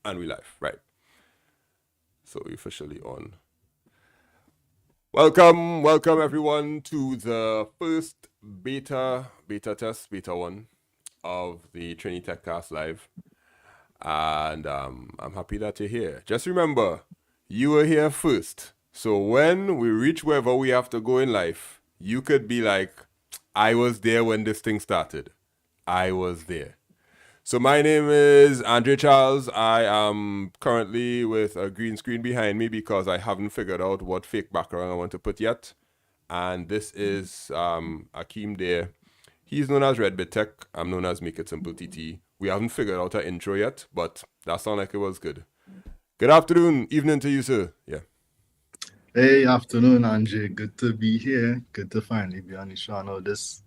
And we live, right? So we officially on. Welcome everyone to the first beta test, beta 1 of the Trini TechCast Live. And I'm happy that you're here. Just remember, you were here first. So when we reach wherever we have to go in life, you could be like, I was there when this thing started. I was there. So my name is Andre Charles. I am currently with a green screen behind me because I haven't figured out what fake background I want to put yet. And this is Akeem there. He's known as Red Bit Tech. I'm known as makeITsimpleTT. We haven't figured out our intro yet, but that sounded like it was good. Good afternoon, evening to you, sir. Yeah. Hey, afternoon, Andre. Good to be here. Good to finally be on the show. I know this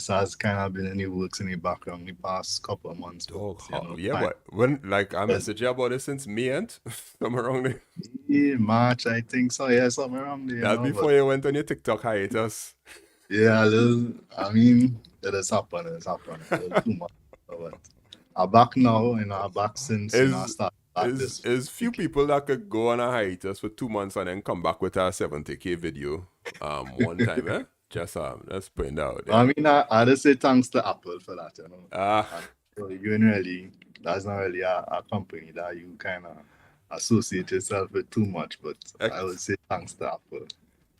has kind of been in the works in the background the past couple of months, but Yeah, but when I messaged you about this since May end, somewhere around there. Yeah, March, I think so. Yeah, somewhere around there. That's before you went on your TikTok hiatus. Yeah, I mean, it has happened. It has happened. A little too much. But I'm back now. I'm back since I started back this. Is few people that could go on a hiatus for 2 months and then come back with a 70K video one time, eh? Just let's point out. Yeah. I mean, I just say thanks to Apple for that, you know. So you ain't really, that's not really a company that you kind of associate yourself with too much, but I would say thanks to Apple.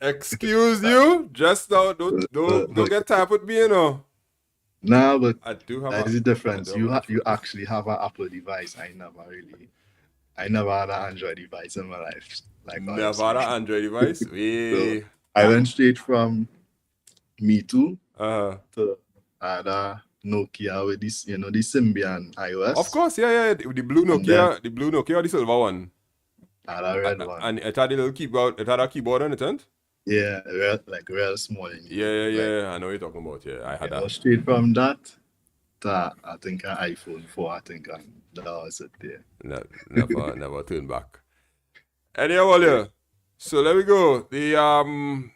Excuse you? Just don't get tired with me, you know. No, but I do have that's the difference. You actually have an Apple device. I never had an Android device in my life. Like never had an Android device? So I went straight from Me Too to Nokia with this, the Symbian iOS. Of course, yeah. The blue Nokia, or the silver one. The red one. And it had a little keyboard. It had a keyboard on it, huh? Yeah, real small. Yeah. I know what you're talking about. Yeah, I had that. Straight from that to I think an iPhone 4. I think that was it there. Never turn back. Anyhow, so there we go. The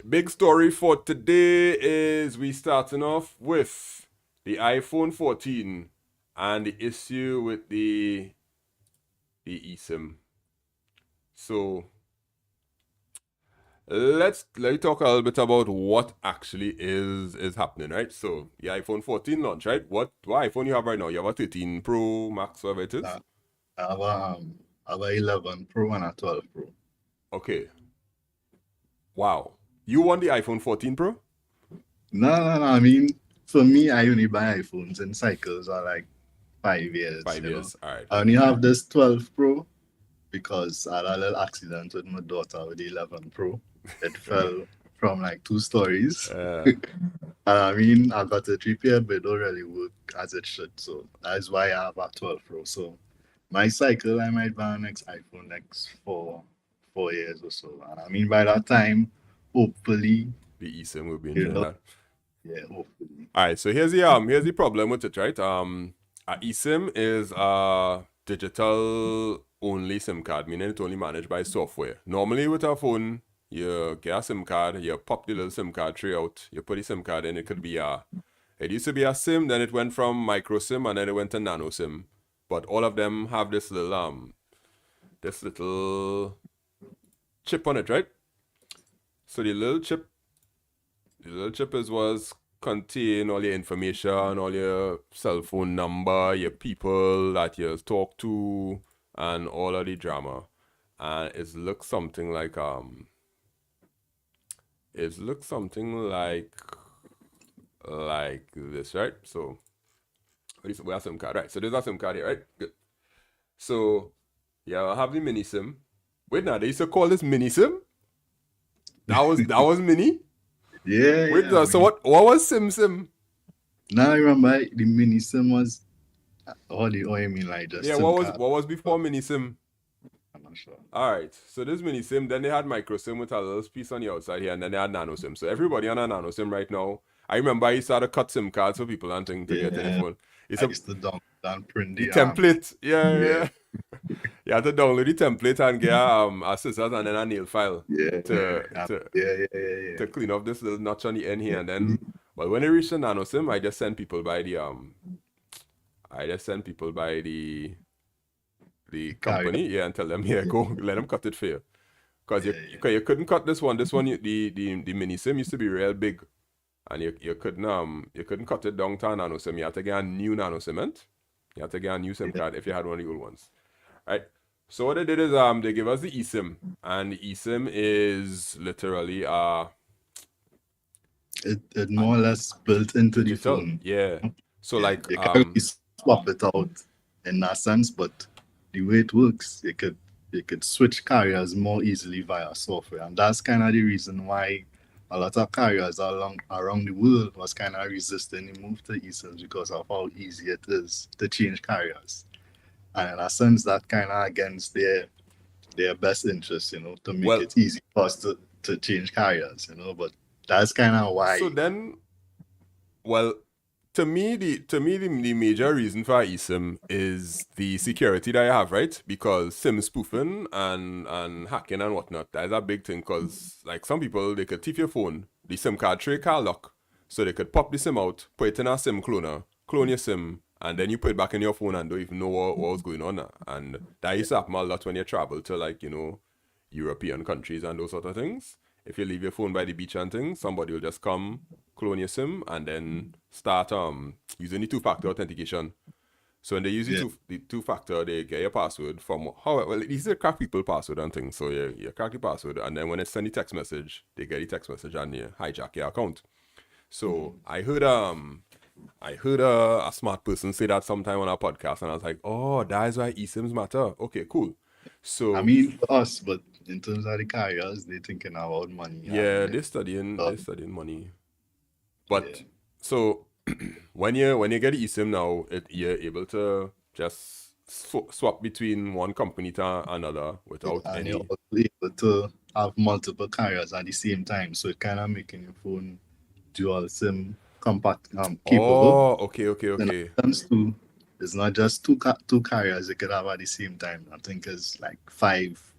big story for today is we starting off with the iPhone 14 and the issue with the eSIM. So let me talk a little bit about what actually is happening, right? So the iPhone 14 launch, right? What iPhone you have right now? You have a 13 Pro Max, whatever it is? I have a 11 Pro and a 12 Pro. Okay. Wow. You want the iPhone 14 Pro? No. I mean, for me, I only buy iPhones in cycles are like 5 years. 5 years, all right. I only have this 12 Pro because I had a little accident with my daughter with the 11 Pro. It fell from like 2 stories. I mean, I got it repaired, but it don't really work as it should. So that's why I have a 12 Pro. So my cycle, I might buy the next iPhone next 4 years or so. And I mean, by that time, hopefully, the eSIM will be in that. Yeah, hopefully. All right, so here's the problem with it, right? eSIM is a digital only SIM card, meaning it's only managed by software. Normally with a phone, you get a SIM card, you pop the little SIM card tray out, you put the SIM card in, it used to be a SIM, then it went from micro SIM and then it went to nano SIM. But all of them have this little chip on it, right? So the little chip was contain all your information, all your cell phone number, your people that you talk to, and all of the drama. And it looks something like this, right? So we have SIM card, right? So there's a SIM card here, right? Good. So yeah, I have the mini SIM. Wait, now they used to call this mini SIM? That was mini? Yeah. Wait, so what was SIM? Now I remember the mini SIM was what you mean, like just what was before mini SIM? I'm not sure. Alright, so this mini SIM, then they had micro SIM with a little piece on the outside here, and then they had nano SIM. So everybody on a nano SIM right now. I remember I used to have to cut SIM cards for people and things to get their phone. I used to down print the template. Yeah. You had to download the template and get a scissors and then a nail file to clean up this little notch on the end here. And then, well, when it reached the nano SIM, I just sent people by the the company, and tell them, go, let them cut it for you. Because you couldn't cut this one. This one, the mini SIM used to be real big. And you couldn't cut it down to a nano SIM. You had to get a new nano cement. You had to get a new SIM card if you had one of the old ones. Right? So what they did is they give us the eSIM. And the eSIM is literally it more or less built into digital. the phone. Yeah. So like you can't really swap it out in that sense, but the way it works, you could switch carriers more easily via software. And that's kind of the reason why a lot of carriers around the world was kind of resisting the move to eSIMs, because of how easy it is to change carriers. And in a sense, that kind of against their best interest, to make it easy for us to change carriers, but that's kind of why. So then, to me, the major reason for eSIM is the security that you have, right? Because SIM spoofing and hacking and whatnot, that is a big thing. Because like some people, they could thief your phone, the SIM card tray can't lock, so they could pop the SIM out, put it in a SIM cloner, clone your SIM, and then you put it back in your phone and don't even know what was going on. And that used to happen a lot when you travel to like, European countries and those sort of things. If you leave your phone by the beach and things, somebody will just come, clone your SIM, and then start using the two-factor authentication. So when they use the two-factor, they get your password from these are crack people password and things. So you crack the password, and then when they send the text message, they get the text message and you hijack your account. So I heard a smart person say that sometime on our podcast, and I was like, oh, that is why eSIMs matter. Okay, cool. So I mean, for us, but in terms of the carriers, they're thinking about money. Yeah, they're studying money. But so when you get the eSIM now, you're able to just swap between one company to another without and any. you're also able to have multiple carriers at the same time, so it kind of making your phone dual SIM capable. Oh, okay. It's not just two carriers you could have at the same time. I think it's like 5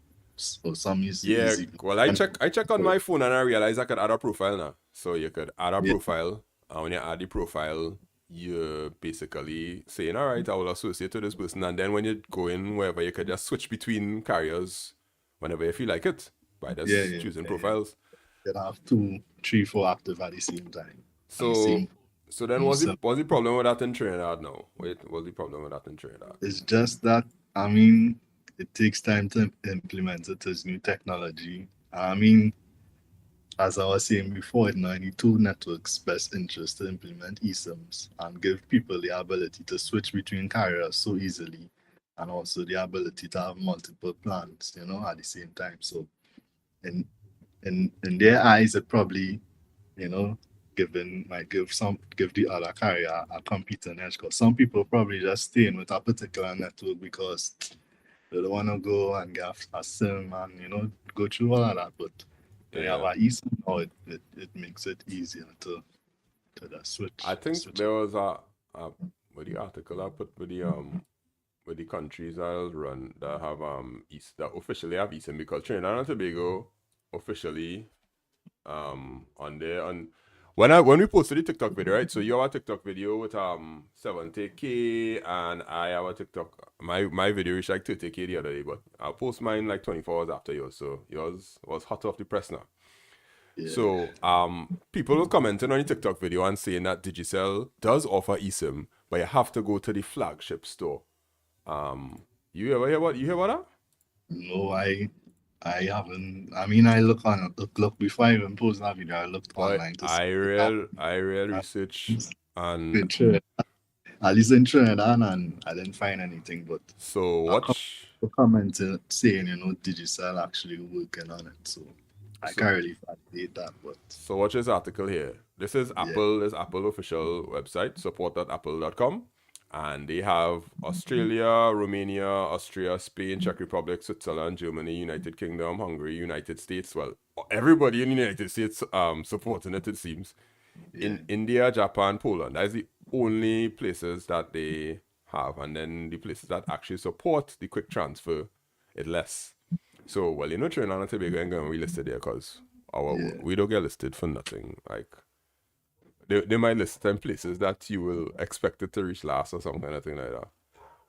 or some easy. Well, I check on my phone and I realized I could add a profile now. So you could add a profile, and when you add the profile, you're basically saying, all right, I will associate with this person, and then when you go in wherever, you could just switch between carriers whenever you feel like it by just choosing profiles. You can have 2, 3, 4 active at the same time. So then what's the problem with that in Trinidad now? What's the problem with that in Trinidad? It's just that, I mean, it takes time to implement it as new technology. I mean, as I was saying before, it's 92 networks' best interest to implement eSIMs and give people the ability to switch between carriers so easily, and also the ability to have multiple plans, at the same time. So in their eyes, it probably, give the other carrier a competing edge, because some people probably just staying with a particular network because they don't want to go and get a SIM and go through all of that. But when you have an eSIM now, it makes it easier to just switch. I think there was with the article I put with the countries I'll run that have that officially have eSIM, because Trinidad and Tobago officially when we posted the TikTok video, right? So you have a TikTok video with 70K, and I have a TikTok. My video reached like 30K the other day, but I'll post mine like 24 hours after yours. So yours was hot off the press now. Yeah. So people were commenting on the TikTok video and saying that Digicel does offer eSIM, but you have to go to the flagship store. You ever hear about that? No, I haven't. I mean, I look before I even post that video. I looked online to see. I real research and at least in Trinidad, and I didn't find anything. But so watch the comment saying Digicel actually working on it. So I can't really validate that. But so watch this article here. This is Apple. This Apple official website, support.apple.com. And they have Australia, Romania, Austria, Spain, Czech Republic, Switzerland, Germany, United Kingdom, Hungary, United States. Well, everybody in the United States supporting it seems. Yeah. In India, Japan, Poland. That is the only places that they have. And then the places that actually support the quick transfer, it's less. So, well, Trinidad and Tobago ain't going to be listed there because we don't get listed for nothing. Like, they might list 10 places that you will expect it to reach last or something, anything like that.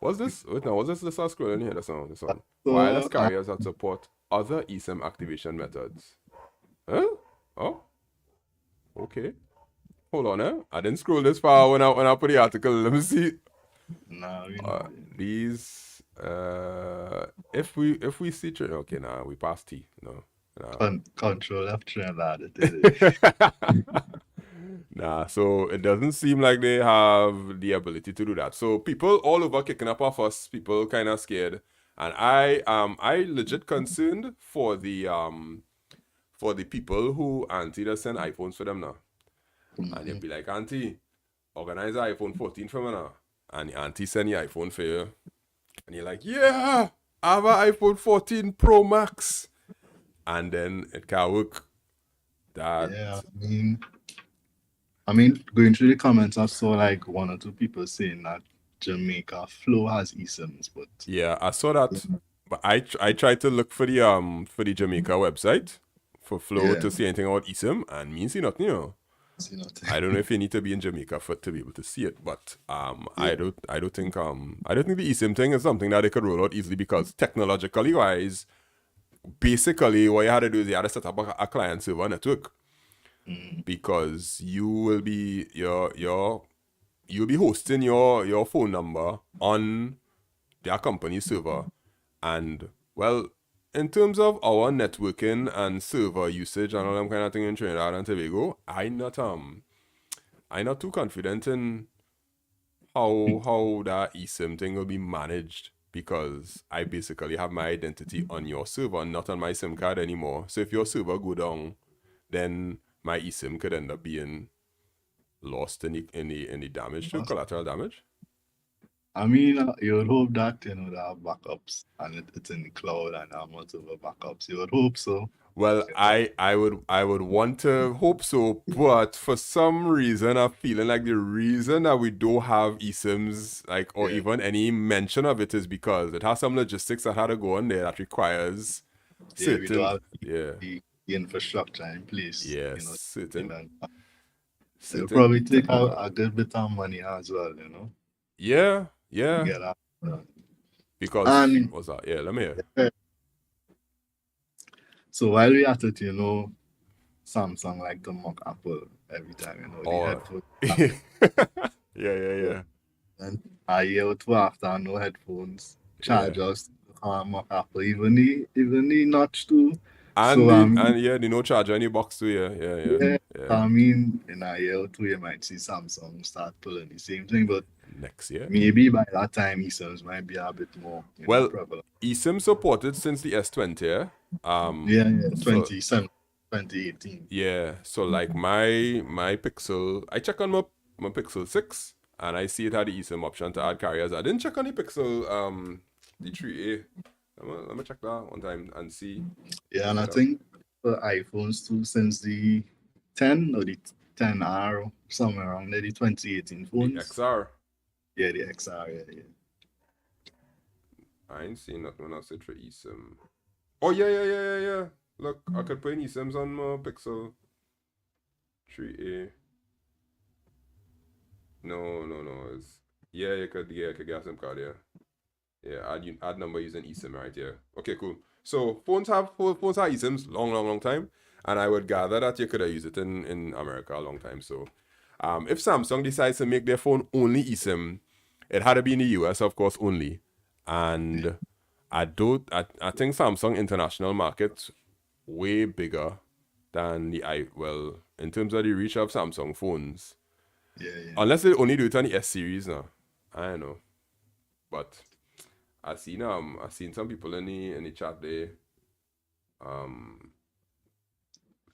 What's this? Wait, no, what's this? Let's start scrolling here. This one. So, Wireless carriers that support other eSIM activation methods. Huh? Oh, okay. Hold on, I didn't scroll this far when I put the article. Let me see. nah, These if we see okay, nah, we passed T. No. Nah. Control F Trinidad. It is. Nah, so it doesn't seem like they have the ability to do that. So people all over kicking up off us, people kind of scared. And I legit concerned for the people who auntie does send iPhones for them now. And they'll be like, auntie, organize an iPhone 14 for me now. And the auntie send the iPhone for you. And you're like, yeah, I have an iPhone 14 Pro Max. And then it can't work. Yeah, I mean, going through the comments, I saw like one or two people saying that Jamaica Flow has eSIMs, but yeah, I saw that. But I tried to look for the Jamaica website for Flow to see anything about eSIM, and me see nothing. I don't know if you need to be in Jamaica to be able to see it, but I don't think the eSIM thing is something that they could roll out easily, because technologically wise, basically what you had to do is you had to set up a client server network, because you will be you'll be hosting your phone number on their company server. And well, in terms of our networking and server usage and all them kind of thing in Trinidad and Tobago, I'm not too confident in how that eSIM thing will be managed, because I basically have my identity on your server, not on my SIM card anymore. So if your server go down, then my eSIM could end up being lost in the damage to collateral damage. I mean, you would hope that they have backups and it's in the cloud and have multiple backups. You would hope so. Well, I would want to hope so, but for some reason I'm feeling like the reason that we don't have eSIMs, or even any mention of it, is because it has some logistics that had to go on there that requires certain we don't have the infrastructure in place. Certain. It'll probably take a good bit of money as well, Yeah. Get out. Because what's that? Yeah, let me hear. So while we at it, Samsung like to mock Apple every time, the headphones. Yeah. And a year or two after, no headphones, chargers, mock Apple, even the notch too. And the no charger in your box too, yeah. I mean, in a year or two, you might see Samsung start pulling the same thing, but next year, maybe by that time, eSIMs might be a bit more prevalent. eSIM supported since the S20, 2018. Yeah, so like my Pixel, I check on my Pixel 6, and I see it had the eSIM option to add carriers. I didn't check on the Pixel the 3A. Let me check that one time and see. Yeah, and I think for iPhones too, since the 10 or the 10R, somewhere around there, the 2018 phones. The XR. Yeah, the XR, yeah. I ain't seen nothing when I search for eSIM. Oh, yeah. Look, I could put eSIMs on my Pixel 3A. No. You could get a SIM card, yeah. Yeah, add number using eSIM right here. Okay, cool. So phones have eSIMs long time, and I would gather that you could have used it in America a long time. So if Samsung decides to make their phone only eSIM, it had to be in the US, of course, only. And I think Samsung international market's way bigger than in terms of the reach of Samsung phones. Yeah. Unless they only do it on the S series now. I don't know. But I seen some people in the chat there.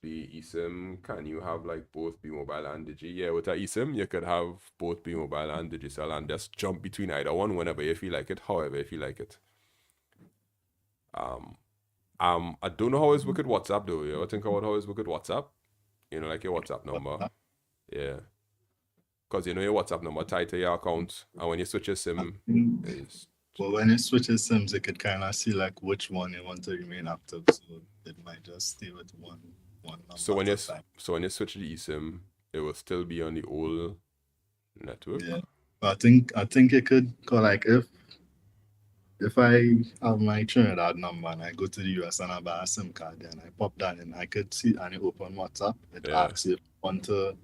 The eSIM, can you have like both B-Mobile and Digi? Yeah, with a eSIM you could have both B-Mobile and Digicel and just jump between either one whenever you feel like it, however you feel like it. I don't know how it's work with WhatsApp though. You ever think about how it's work with WhatsApp? Like your WhatsApp number. Yeah. Because your WhatsApp number tied to your account, and when you switch your SIM, well, when it switches SIMs, it could kind of see like which one you want to remain active, so it might just stay with one number. So when you switch the eSIM, it will still be on the old network. Yeah, but I think it could go like if if I have my Trinidad number and I go to the US and I buy a SIM card, then I pop that in, I could see and you open WhatsApp. It asks you if you want to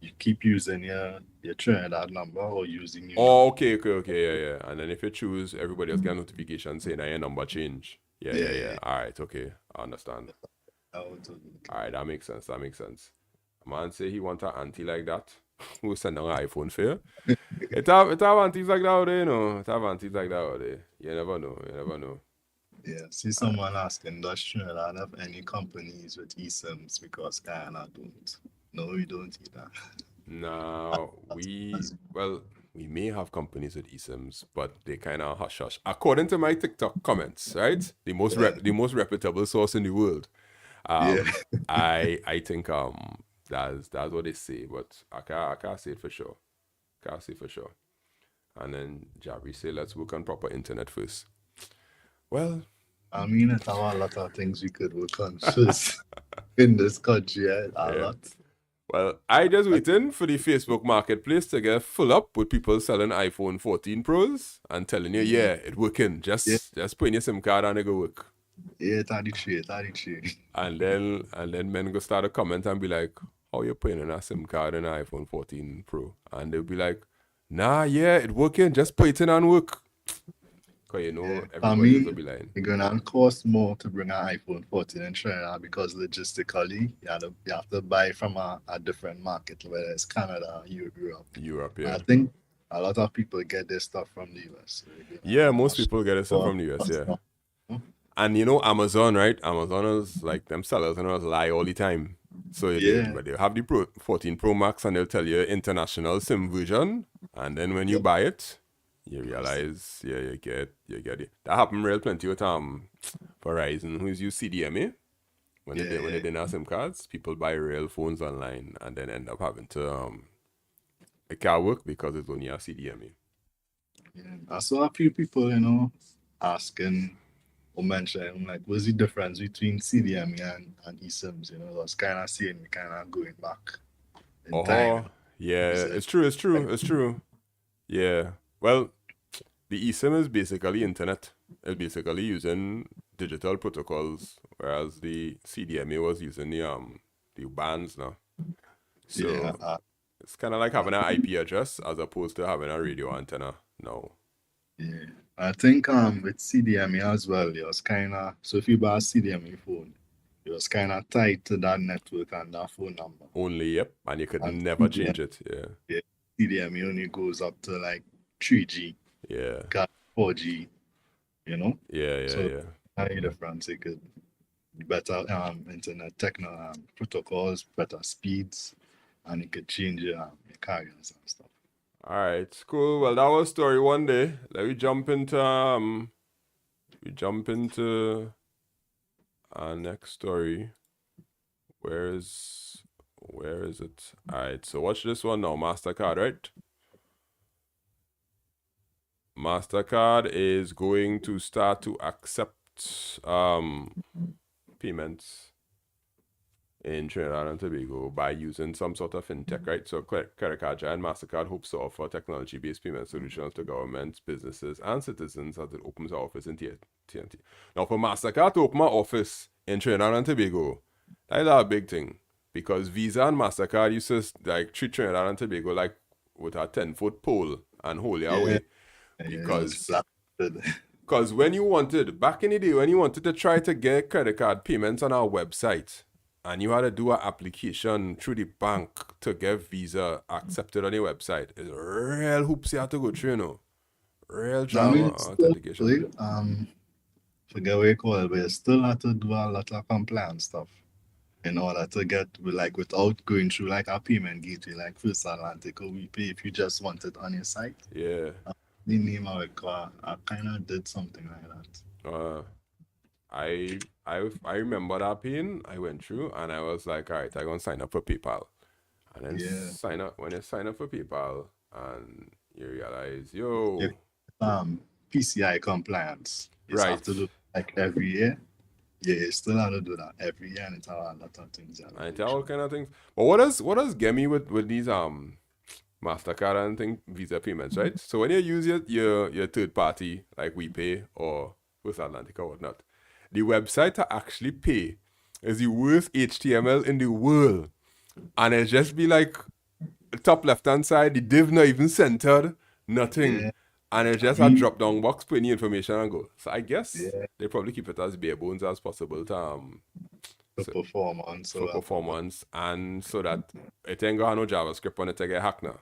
you keep using your Trinidad number or using your Oh, number. okay, yeah. And then if you choose, everybody else get a notification saying that your number change. Yeah. All right, okay, I understand. All right, that makes sense. A man say he want an auntie like that who send an iPhone for you. It have aunties like that out there, you know. It have aunties like that out there. You never know. Yeah, see someone asking, does Trinidad have any companies with eSIMs? Because Guyana don't. No, we don't either. Now, we may have companies with eSIMs, but they kind of hush hush. According to my TikTok comments, right? The most reputable source in the world. I think that's what they say, but I can't say it for sure. And then Jabri say, let's work on proper internet first. Well, I mean, it's a lot of things we could work on first in this country. A lot. Well, I just waiting for the Facebook marketplace to get full up with people selling iPhone 14 Pros and telling you, yeah, it working. Just put in your SIM card and it go work. Yeah, 33. And then men go start a comment and be like, how you putting in a SIM card in an iPhone 14 Pro? And they'll be like, nah, yeah, it working. Just put it in and work. Because everybody will be lying. It's going to cost more to bring an iPhone 14 in Trinidad because logistically, you have to buy from a different market, whether it's Canada or Europe, yeah. I think a lot of people get their stuff from the US. Yeah, most people get their stuff from the US, yeah. And Amazon, right? Amazon is like them sellers lie all the time. So they have the 14 Pro Max and they'll tell you international SIM version. And then when you buy it, you realize, you get it. That happened real plenty with Verizon, who's use CDMA. When they didn't have SIM cards, people buy real phones online and then end up having to it can't work because it's only a CDMA. Yeah, I saw a few people, asking or mentioning like, what's the difference between CDMA and eSIMs? I was kind of seeing kind of going back in time. Yeah, it's true. Yeah. Well, the eSIM is basically internet. It's basically using digital protocols, whereas the CDMA was using the bands now. So it's kind of like having an IP address as opposed to having a radio antenna now. Yeah, I think with CDMA as well, it was kind of, so if you buy a CDMA phone, it was kind of tied to that network and that phone number. Only, yep, and you could never change it. Yeah, CDMA only goes up to like 3G. Yeah. Got 4G, Yeah. So any difference, it could better internet protocols, better speeds, and it could change your carriers and stuff. All right, cool. Well, that was story 1 day. Let me jump into our next story. Where is it? All right, so watch this one now. MasterCard, right? MasterCard is going to start to accept payments in Trinidad and Tobago by using some sort of fintech, right? So credit card giant MasterCard hopes to offer technology-based payment solutions to governments, businesses, and citizens as it opens an office in TNT. Now, for MasterCard to open an office in Trinidad and Tobago, that is a big thing because Visa and MasterCard used to like treat Trinidad and Tobago like with a 10-foot pole and hold it away. Because when you wanted, back in the day, when you wanted to try to get credit card payments on our website, and you had to do an application through the bank to get Visa accepted on your website, it's real hoops you have to go through, Real drama authentication. Forget what you call it, but you still have to do a lot of compliance stuff in order to get, without going through like a payment gateway, like First Atlantic or WePay, if you just want it on your site. Yeah. The name of it, I kind of did something like that. I remember that pain I went through, and I was like, all right, I'm gonna sign up for PayPal, and then when you sign up for PayPal, and you realize, PCI compliance, you have to do like every year. Yeah, you still have to do that every year, and it's a lot of things. I tell all kind of things. But what does get me with these MasterCard and think Visa payments, right? So when you use your third party, like WePay or First Atlantic or whatnot, the website to actually pay is the worst HTML in the world. And it just be like top left hand side, the div not even centered, nothing. Yeah. And it's I just a mean, drop down box, put any information and go. So I guess yeah, they probably keep it as bare bones as possible to the so, performance for or whatever. performance and so that it ain't got no JavaScript on it to get hacked now.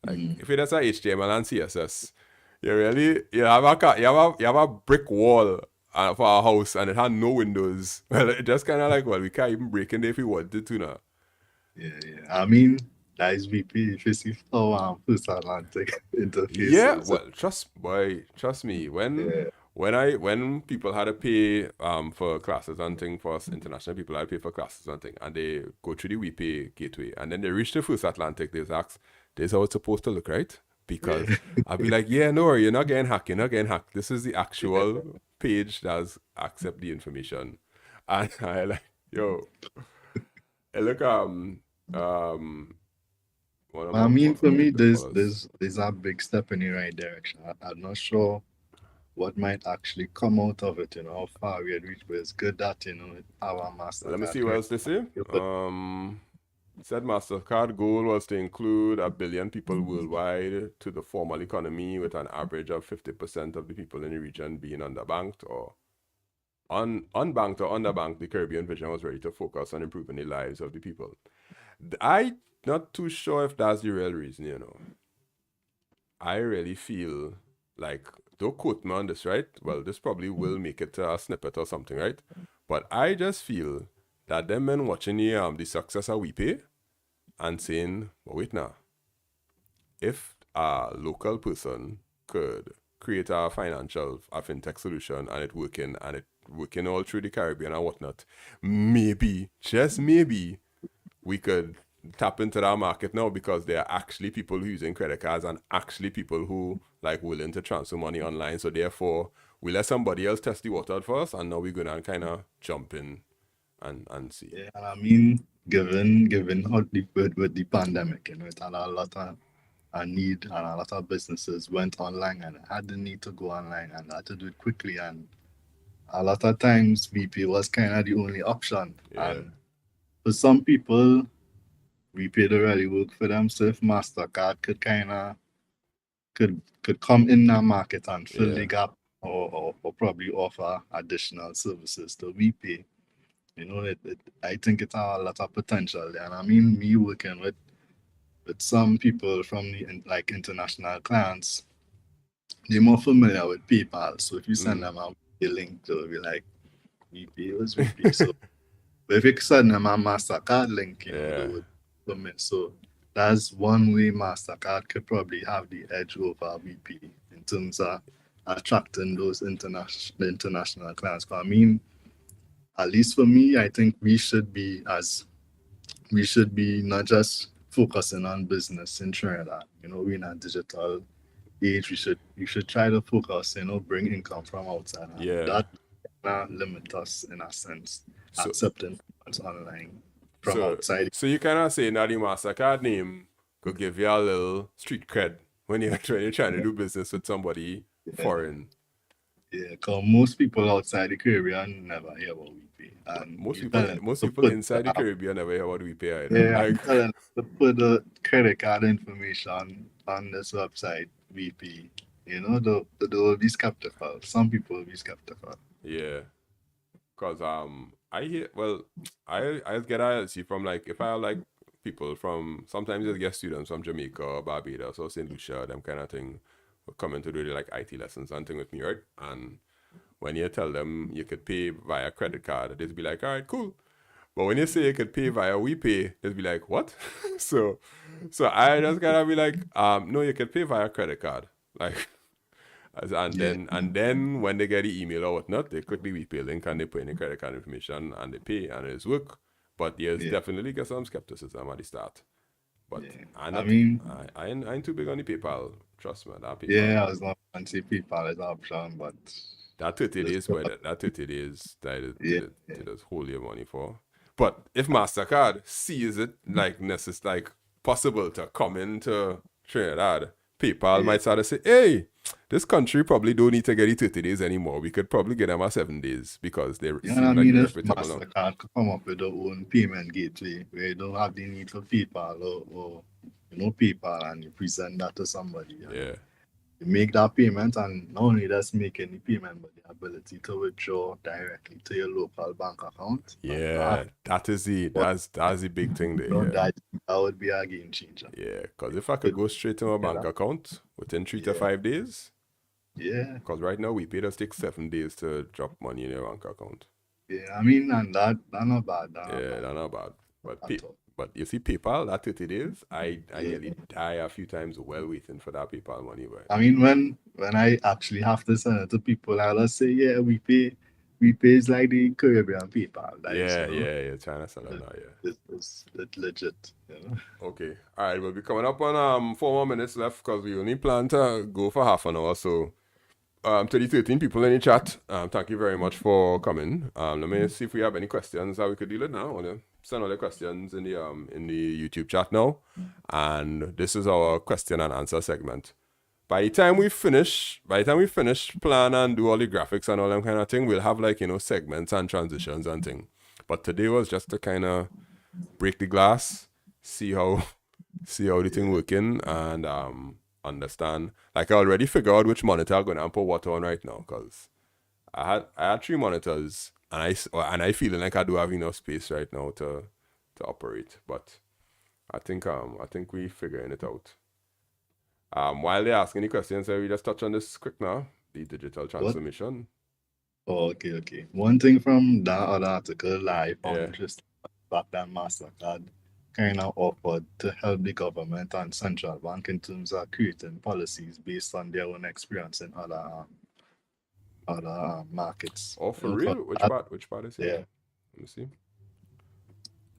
Like Mm. if it is a HTML and CSS, you have a brick wall for a house and it had no windows. Well, it just kind of like, well, we can't even break in there if we wanted to now. Yeah, yeah. I mean, that is VP 54 First Atlantic Yeah, interfaces. well, trust me. Yeah, When people had to pay for classes and thing for us international people had to pay for classes and thing, and they go through the WePay gateway, and then they reach the First Atlantic, they ask, "This is how it's supposed to look, right?" Because yeah, I'll be like, "Yeah, no, you're not getting hacked. You're not getting hacked. This is the yeah. actual page that's accept the information," and I like, yo, it look one of I my mean, for me, the fellas. there's a big step in the right direction. I'm not sure what might actually come out of it, how far we had reached, but it's good that, our Let me MasterCard see what credit else they say. card. Said MasterCard goal was to include 1 billion people worldwide to the formal economy with an average of 50% of the people in the region being underbanked or unbanked or underbanked. The Caribbean vision was ready to focus on improving the lives of the people. I not too sure if that's the real reason. I really feel like, don't quote me on this, right? Well, this probably will make it a snippet or something, right? But I just feel that them men watching the success of WePay and saying, well, wait now, if a local person could create a fintech solution and it working all through the Caribbean and whatnot, maybe, just maybe, we could tap into that market now because there are actually people who using credit cards and actually people who like willing to transfer money online. So therefore, we let somebody else test the water for us, and now we're gonna kind of jump in and see. Yeah, and I mean, given how with the pandemic, it had a lot of a need and a lot of businesses went online and had the need to go online and had to do it quickly. And a lot of times VP was kind of the only option. Yeah, And for some people, VP don't really work for them. So if MasterCard could come in that market and fill yeah, the gap or probably offer additional services to VP, I think it has a lot of potential there. And I mean, me working with some people from like international clients, they're more familiar with PayPal. So if you send them a link, they'll be like, VP was VP. So but if you send them a MasterCard link, they yeah, would commit. So that's one way MasterCard could probably have the edge over VP in terms of attracting those international clients. But I mean, at least for me, I think we should be not just focusing on business in Trinidad. We're in a digital age. We should try to focus, bring income from outside. And yeah. that not limit us in a sense, So accepting what's online from so outside. so you kind of say now the MasterCard name could give you a little street cred when you're trying to do business with somebody Yeah, foreign. yeah. Cause most people outside the Caribbean never hear about WePay, and Most you people tell them most to people put inside the Caribbean never hear what we pay either. yeah, Like you tell them to put the credit card information on this website, VP. They will be skeptical. Some people will be skeptical. yeah. Cause I hear well I get ILC from like if I like people from sometimes I get students from Jamaica or Barbados or St. Lucia, them kind of thing coming to do the like IT lessons and thing with me, right? And when you tell them you could pay via credit card, they'd be like, all right, cool. But when you say you could pay via WePay, they'd be like, what? so I just gotta be like, no, you could pay via credit card. Like Yeah, and then when they get the email or whatnot, they click the WePay link and they put in the credit card information and they pay and it's work. But yes, yeah, definitely get some skepticism at the start. But yeah. I I not mean, I ain't too big on the PayPal. Trust me, that yeah, PayPal. I was not fancy people as option, but That 30 this, days, boy, that 30 days yeah, yeah, that is hold your money for. But if MasterCard sees it like necessary, like possible to come into Trinidad, PayPal might start to say, hey, this country probably don't need to get it 30 days anymore. We could probably get them at 7 days because they seem like if reputable now. MasterCard could come up with their own payment gateway where you don't have the need for PayPal or PayPal, and you present that to somebody. Yeah. You make that payment, and not only just making the payment, but the ability to withdraw directly to your local bank account. Yeah, that's the big thing there. That would be a game changer. Yeah, because if I could go straight to my bank account within 3 to 5 days. Yeah. Because right now we pay us take 7 days to drop money in your bank account. Yeah, I mean, and that's not bad. That's not bad. But you see, PayPal, that 30 days, I nearly die a few times while waiting for that PayPal money. But I mean, when I actually have to send it to people, I'll just say, yeah, we pay is like the Caribbean PayPal. Yeah, China sell it now, yeah. It's legit, Okay, all right, we'll be coming up on 4 more minutes left because we only plan to go for half an hour, so to the 13 people in the chat, thank you very much for coming. Let me see if we have any questions that we could deal with now. Send all the questions in the YouTube chat now, and this is our question and answer segment. By the time we finish plan and do all the graphics and all that kind of thing, we'll have segments and transitions and thing. But today was just to kind of break the glass, see how the thing working, and understand. Like I already figured out which monitor I'm gonna put what on right now, because I had 3 monitors, and I feeling like I do have enough space right now to operate. But I think we figuring it out. While they're asking the questions, we just touch on this quick now, the digital transformation. Oh, okay. One thing from that other article I found interesting, back then MasterCard kind of offered to help the government and central bank in terms of creating policies based on their own experience in other markets. Oh, for real? Which part is it? Yeah. Let me see.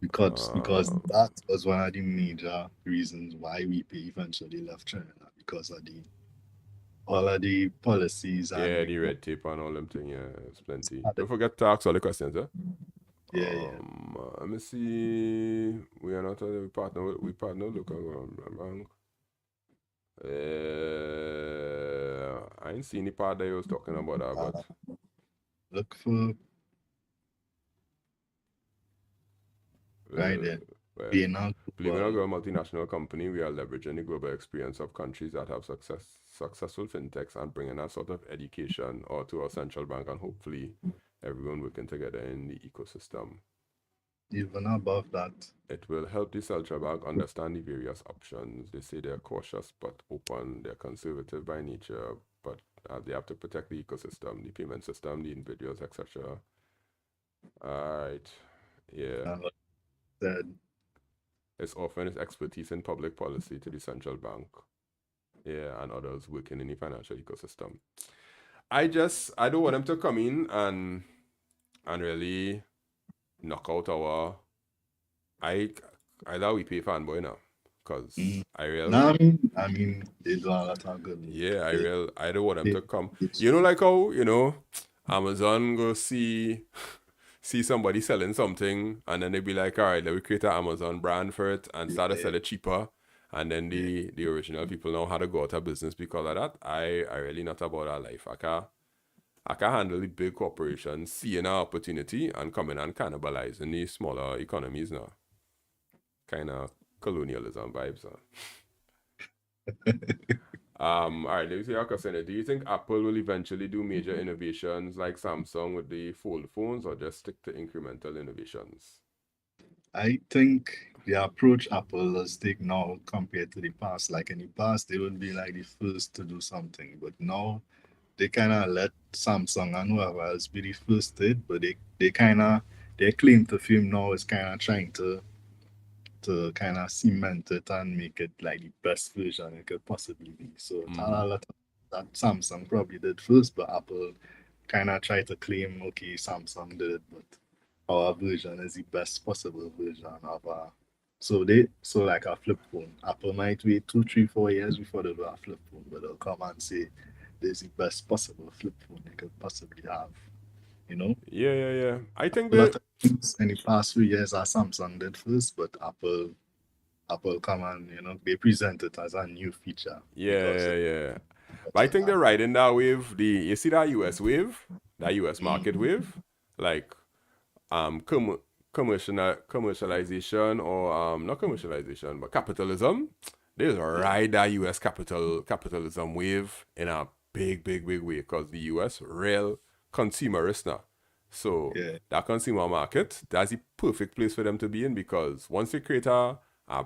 Because that was one of the major reasons why we eventually left Trinidad, because of all of the policies and the red tape and all them things. Yeah, it's plenty. Don't forget to ask all the questions, Yeah. Let me see. We are not we partner local bank. I ain't seen the part that you was talking about that, but look for right there. Being a multinational company, we are leveraging the global experience of countries that have successful fintechs and bringing a sort of education or to our central bank, and hopefully everyone working together in the ecosystem. Even above that, it will help the central bank understand the various options. They say they're cautious but open. They're conservative by nature, but they have to protect the ecosystem, the payment system, the individuals, etc. All right. Yeah. It's offering its expertise in public policy to the central bank. Yeah, and others working in the financial ecosystem. I don't want them to come in and really knock out our either we pay fanboy now. Because I mean they do a lot of good. Yeah, I don't want them to come. Like how, Amazon go see somebody selling something, and then they be like, all right, let me create an Amazon brand for it and start to sell it cheaper. And then the original people know how to go out of business because of that. I really not about that life. I can handle the big corporations seeing an opportunity and coming and cannibalizing the smaller economies now. Kind of colonialism vibes. All right, let me see how question. Do you think Apple will eventually do major innovations like Samsung with the fold phones, or just stick to incremental innovations? I think the approach Apple has taken now compared to the past, like in the past, they would be like the first to do something, but now they kind of let Samsung and whoever else be the first to it, but their claim to fame now is kind of trying to kind of cement it and make it like the best version it could possibly be. So a lot of that Samsung probably did first, but Apple kind of tried to claim, okay, Samsung did it, but our version is the best possible version of so like a flip phone. Apple might wait 2, 3, 4 years before they do a flip phone, but they'll come and say this is the best possible flip phone they could possibly have. Yeah. I think that in the past few years Samsung did first, but Apple Apple come and, you know, they present it as a new feature. Because Yeah. But I think they're riding that wave. You see that US wave, that US market wave, like commercialization or not commercialization, but capitalism. They just ride that US capitalism wave in a big way because the US real consumerist now. So that consumer market, that's the perfect place for them to be in because once you create a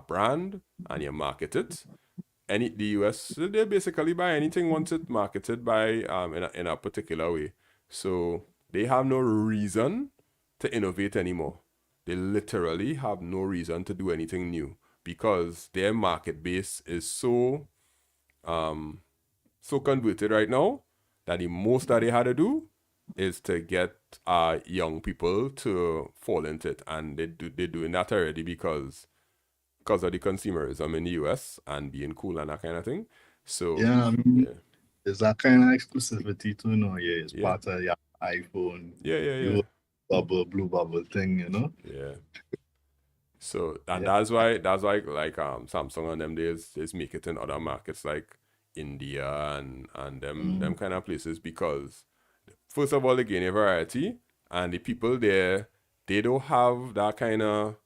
brand and you market it, the US they basically buy anything once it's marketed by in a particular way. So they have no reason to innovate anymore. They literally have no reason to do anything new because their market base is so converted right now that the most that they had to do is to get young people to fall into it, and they're doing that already because of the consumerism in the US and being cool and that kind of thing. So I mean, there's that kind of exclusivity to know. It's part of your iPhone. Yeah. Blue bubble thing, you know. Yeah. So and that's why like Samsung and them days make it in other markets like India and them kind of places because first of all they gain a variety and the people there they don't have that kind of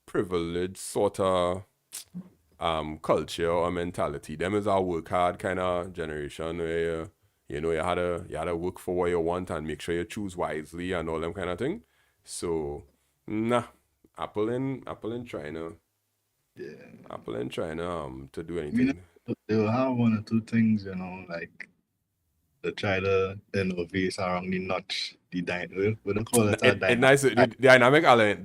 privileged sort of culture or mentality. Them is a work hard kind of generation where you had to work for what you want and make sure you choose wisely and all them kind of thing. So Apple and China. Apple and China to do anything. I mean, they will have one or two things, you know, like they try to innovate around the notch, we don't call it a dynamic island.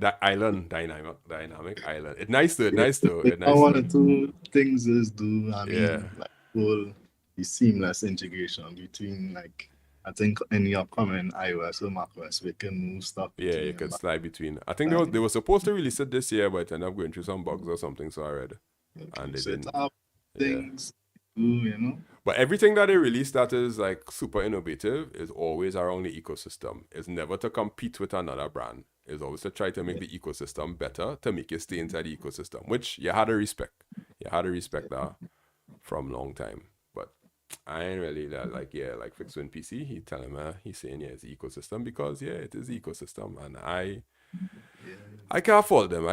Dynamic island. It's nice though. One or two things is do. I mean, like the seamless integration between like. I think in the upcoming iOS or macOS, we can move stuff. Yeah, you can slide between. I think they were supposed to release it this year, but it ended up going through some bugs or something, so I read. And they didn't. Things, you know. But everything that they release that is like super innovative is always around the ecosystem. It's never to compete with another brand. It's always to try to make the ecosystem better, to make you stay inside the ecosystem, which you had to respect. You had to respect that from long time. I ain't really like Fixwin PC. He's saying it's the ecosystem because it is the ecosystem, and I can't fault them.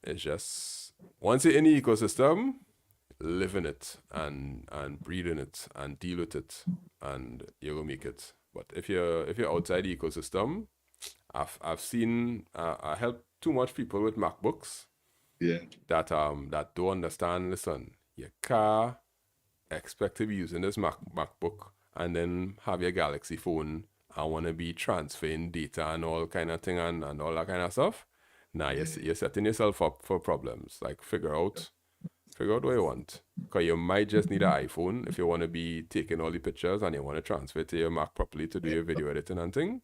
It's just once you're in the ecosystem, live in it and breathe in it and deal with it, and you will make it. But if you're outside the ecosystem, I've seen I help too much people with MacBooks. That don't understand. Listen, your car. Expect to be using this MacBook and then have your Galaxy phone and want to be transferring data and all kind of thing and all that kind of stuff. You're setting yourself up for problems. Like figure out what you want. Because you might just need an iPhone if you want to be taking all the pictures and you want to transfer to your Mac properly to do your video editing and thing.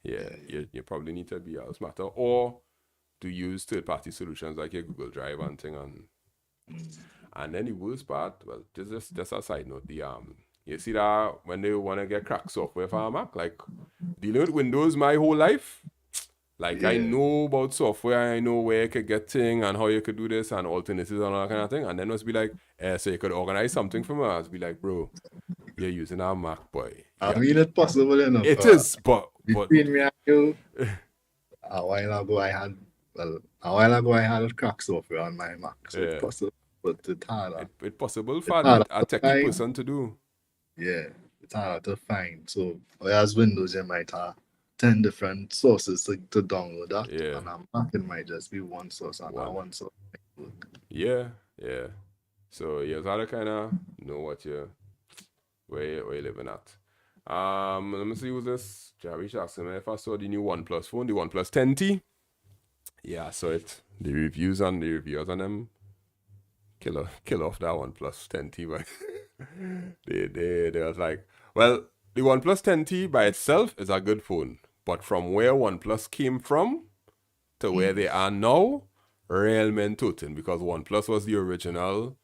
You probably need to be all smarter or to use third-party solutions like your Google Drive and thing and then the worst part, well, just a side note, you see that when they want to get cracked software for a Mac, like dealing with Windows my whole life, like I know about software, I know where you could get things and how you could do this and alternatives and all that kind of thing, and then it must be like, so you could organize something for me, I must be like, bro, you're using a Mac, boy. I mean, it's possible enough. It is, but between me and you, a while ago I had cracked software on my Mac, so it's possible. But it's harder. It's possible for a techie person to do. Yeah, it's harder to find. So, whereas Windows, you might have 10 different sources to download that. Yeah. And on Mac, it might just be one source and one source. Yeah. So, you gotta kind of know where you're living at. Let me see who's this. Jarvis asking me if I saw the new OnePlus phone, the OnePlus 10T. Yeah, I saw it. The reviewers on them. Kill off that OnePlus 10T, but they was like, well, the OnePlus 10T by itself is a good phone, but from where OnePlus came from to where they are now, real men totin', because OnePlus was the original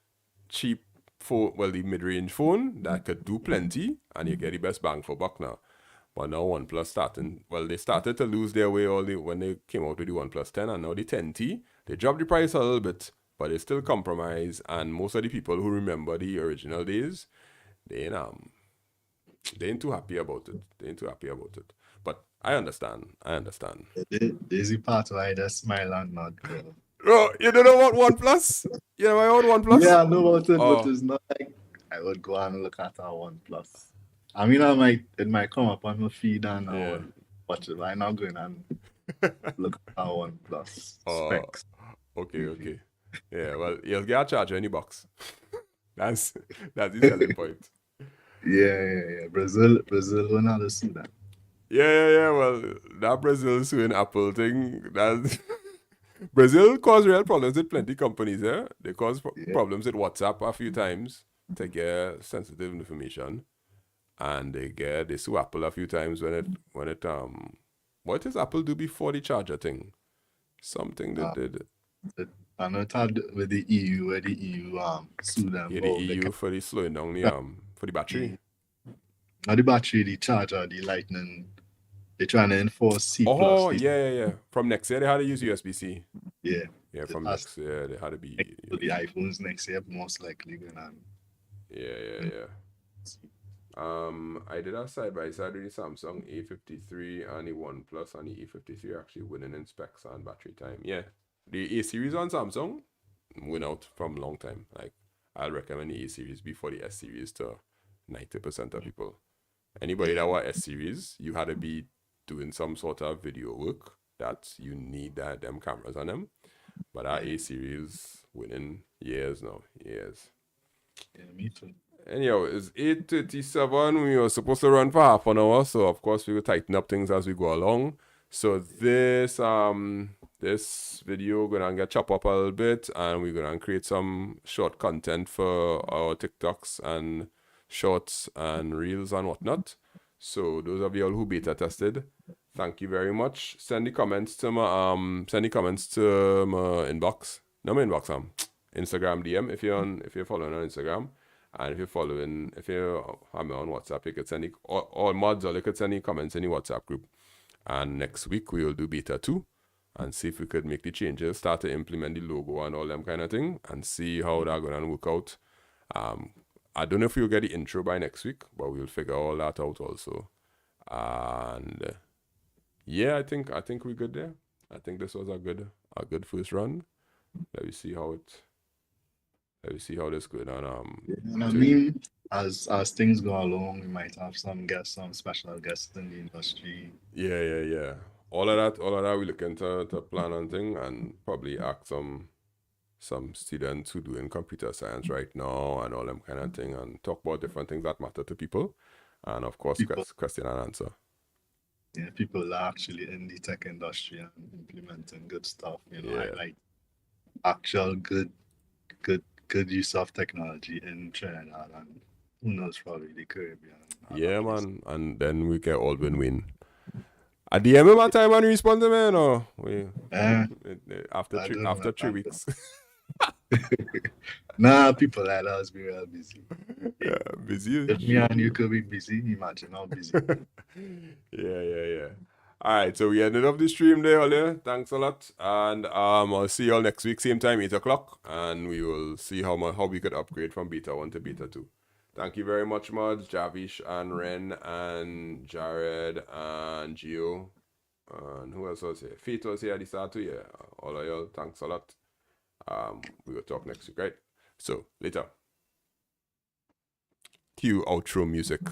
cheap phone, well, the mid-range phone that could do plenty, and you get the best bang for buck now. But now OnePlus they started to lose their way when they came out with the OnePlus 10, and now the 10T, they dropped the price a little bit. but it's still compromise. And most of the people who remember the original days, they ain't too happy about it. But I understand. There's the part where I just smile and nod, bro. Oh, you don't know what OnePlus? You know my own OnePlus? Yeah, I know about it, Oh. but it's not like I would go and look at our OnePlus. I mean, it might come up on my feed and I would watch it, but I'm not going and look at our OnePlus specs. Okay. Yeah, well, you'll get a charger in the box. That's the selling point. Yeah. Brazil will not see that. Yeah. Well, that Brazil suing Apple thing, that Brazil caused real problems with plenty companies, yeah? They caused problems with WhatsApp a few times to get sensitive information. And they sue Apple a few times when it what does Apple do before the charger thing? Something they did. I know it had with the EU, where the EU sued them. Yeah, the EU for the slowing down the for the battery. Not the battery, the charger, the lightning. They're trying to enforce C++. Oh, yeah. From next year, they had to use USB-C. Yeah. Yeah, from next year, they had to be... The iPhones next year, most likely. Yeah. I did a side-by-side with the Samsung A53 and the OnePlus, and the A53 actually winning in specs and battery time. Yeah, the A-series on Samsung went out from a long time. Like, I'll recommend the A-series before the S-series to 90% of people. Anybody that was S-series, you had to be doing some sort of video work that you need them cameras on them. But our A-series winning years now. Yeah, me too. Anyhow, it's 8:37. We were supposed to run for half an hour, so of course we will tighten up things as we go along. So this video gonna get chopped up a little bit, and we're gonna create some short content for our TikToks and shorts and reels and whatnot. So those of you all who beta tested, thank you very much. Send the comments to my inbox. No, my inbox, Instagram DM if you're following on Instagram. And if you have me on WhatsApp, you could send all mods, or you could send the comments in the WhatsApp group. And next week we will do beta 2 and see if we could make the changes, start to implement the logo and all them kind of thing, and see how that's gonna work out. I don't know if we'll get the intro by next week, but we'll figure all that out also. And yeah, I think we're good there. I think this was a good first run. Let me see how this going on. And I mean, as things go along, we might have some special guests in the industry. Yeah. All of that we look into plan and thing, and probably ask some students who doing computer science right now and all them kind of thing, and talk about different things that matter to people, and of course question and answer. Yeah, people are actually in the tech industry and implementing good stuff. I like actual good use of technology in Trinidad and who knows, probably the Caribbean. Yeah, man, and then we can all win. At the end of my time and respond to man, or after 3 weeks. Nah, people like us be real busy. Yeah, busy. If me and you could be busy, imagine how busy. Yeah. Alright, so we ended up the stream there earlier. Thanks a lot. And I'll see you all next week, same time, 8 o'clock. And we will see how we could upgrade from beta 1 to beta 2. Thank you very much, mods, Javish and Ren and Jared and Gio. And who else was here? Faith was here at the start too, yeah. All of y'all, thanks a lot. We will talk next week, right? So, later. Cue outro music.